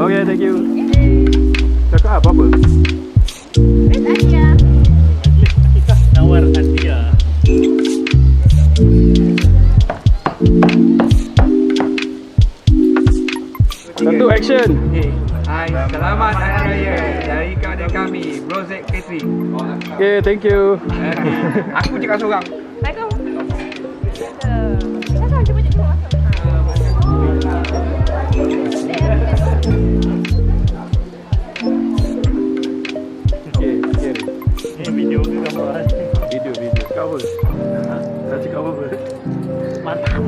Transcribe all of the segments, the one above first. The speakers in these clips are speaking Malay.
Okay, thank you. Cakap apa-apa? Atiya. Aqiqah Nawwar Atiya. Satu action. Hai, selamat Hari Raya dari kawan kami, Brozek Catering. Okay, thank you. Aku cakap seorang. Assalamualaikum. Kita tahu cuba masuk. Okay, okay. Ini video ke gambar? Video. Cakap apa? Dah cakap apa? Mantap.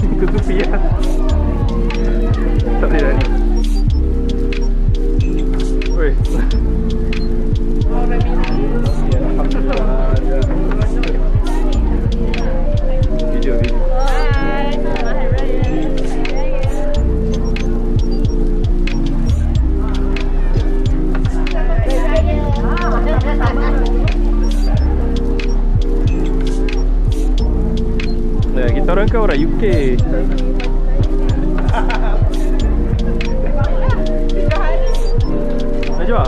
Ikut supi lah. Tak boleh dah ni. Weh. Alhamdulillah. Video. Hai, selamat Hari Raya. Ya, kita orang kan orang UK. Najwa,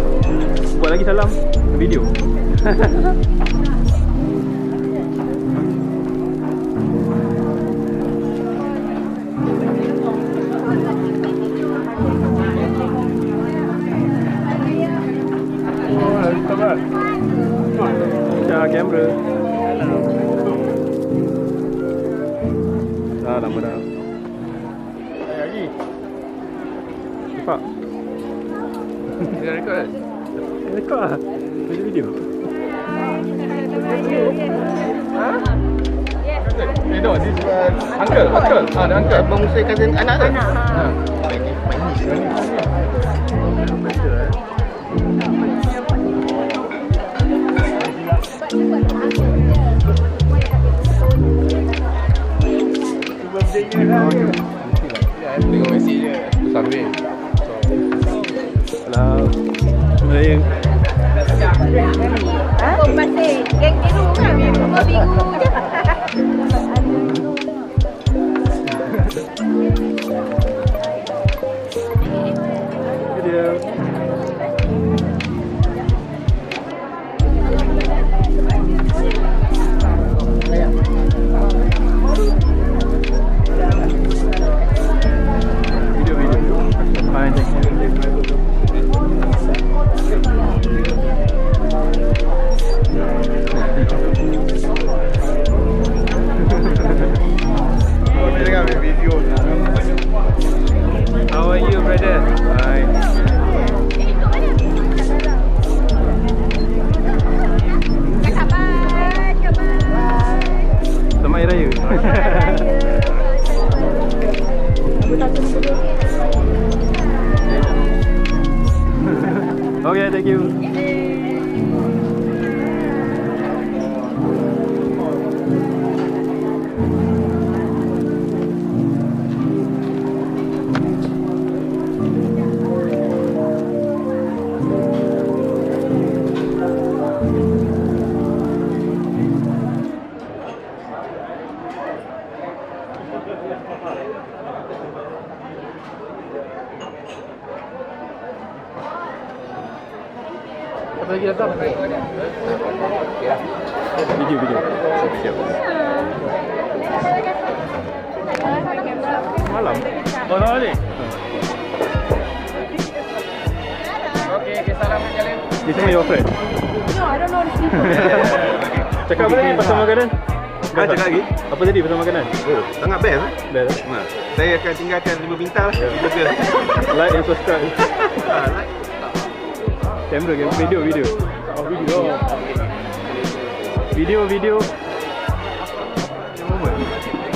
buat lagi salam video. Cak kamera. Dah lama dah. Lagi. Cepat. Kita rekod. Rekod lah. Video. Ha? No, this uncle. Ada uncle. Abang Musa cousin anak tu? Anak. Tengok mesej je. Besar duit. Salam. Samyang. Oh, masih geng biru kan? Rumah biru je. Video. Fine, thank you. Kita tengah ambil video. How are you, brother? Fine. Selamat Hari Raya. Okay, thank you. Apa lagi datang? Video. Malam. Oh, no, ni. Okay, salam jalan. This is your friend. No, I don't know these people. Cakap apa tadi pasal makanan? Cakap lagi? Apa tadi pasal makanan? Oh, sangat best. Best. Saya akan tinggalkan 5 bintang lah. Like and subscribe. Like. Kamera, video. Video.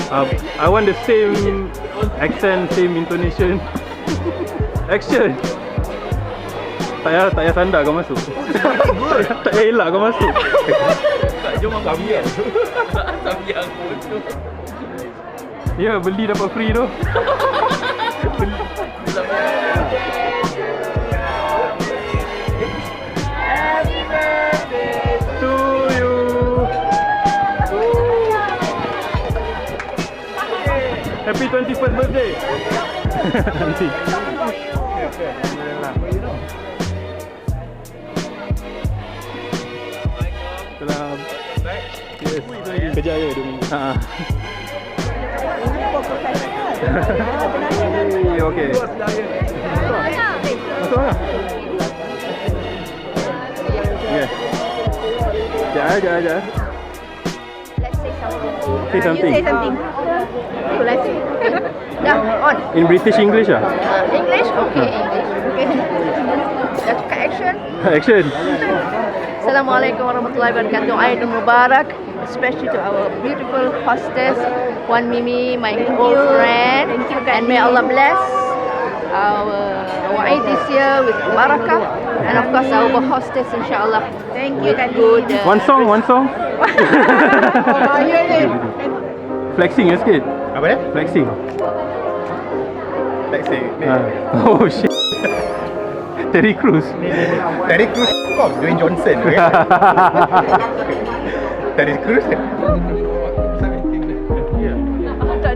I want the same accent, same intonation. Action. Tak payah sandar kau masuk. Tak payah elak kau masuk. Jom Samyang. Samyang bodoh. Ya, beli dapat free tu. Happy birthday To you. Happy 21st birthday. Nanti. Salam. Yes. Kerja je 2 minggu. Ha. Okey. Masuk lah. Yeah. Sekejap. Let's say something. Say something. You say something. So let's say. Dah, on. In British English lah. English? Okay, English. Okay. Dah cakap action. Action. Assalamualaikum warahmatullahi wabarakatuh. Eid Mubarak, especially to our beautiful hostess, Wan Mimi, my old friend. Thank you, and may Allah bless our Eid this year with barakah, and of course our hostess, inshallah. Thank you, good. One song. Flexing ya sikit. Apa dia? Flexing. Flexing. Oh shit. Terry Crews. Terry Crews kau Dwayne Johnson ke? Terry Crews.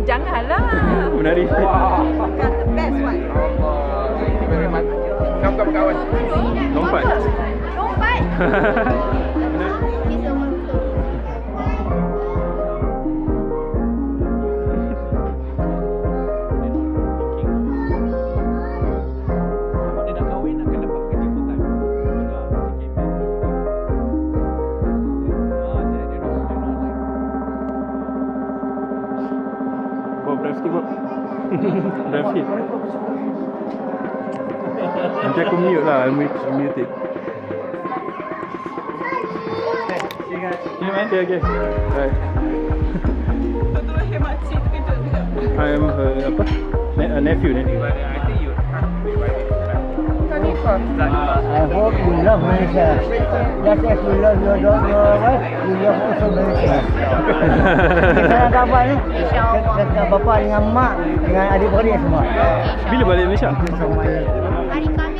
Janganlah. Menari sikit. Got the best one. Thank you very much. Kamu kawan. Lompat. Lompat. Drive sikit. Nanti aku mute lah. Mute it. Okay. Bye. I am a nephew. I hope you love Malaysia. Just as you love your wife, you love also Malaysia. Kita nak kabar ni. Kata bapa dengan mak dengan adik-beradik semua. Bila balik Malaysia? Hari Khamis.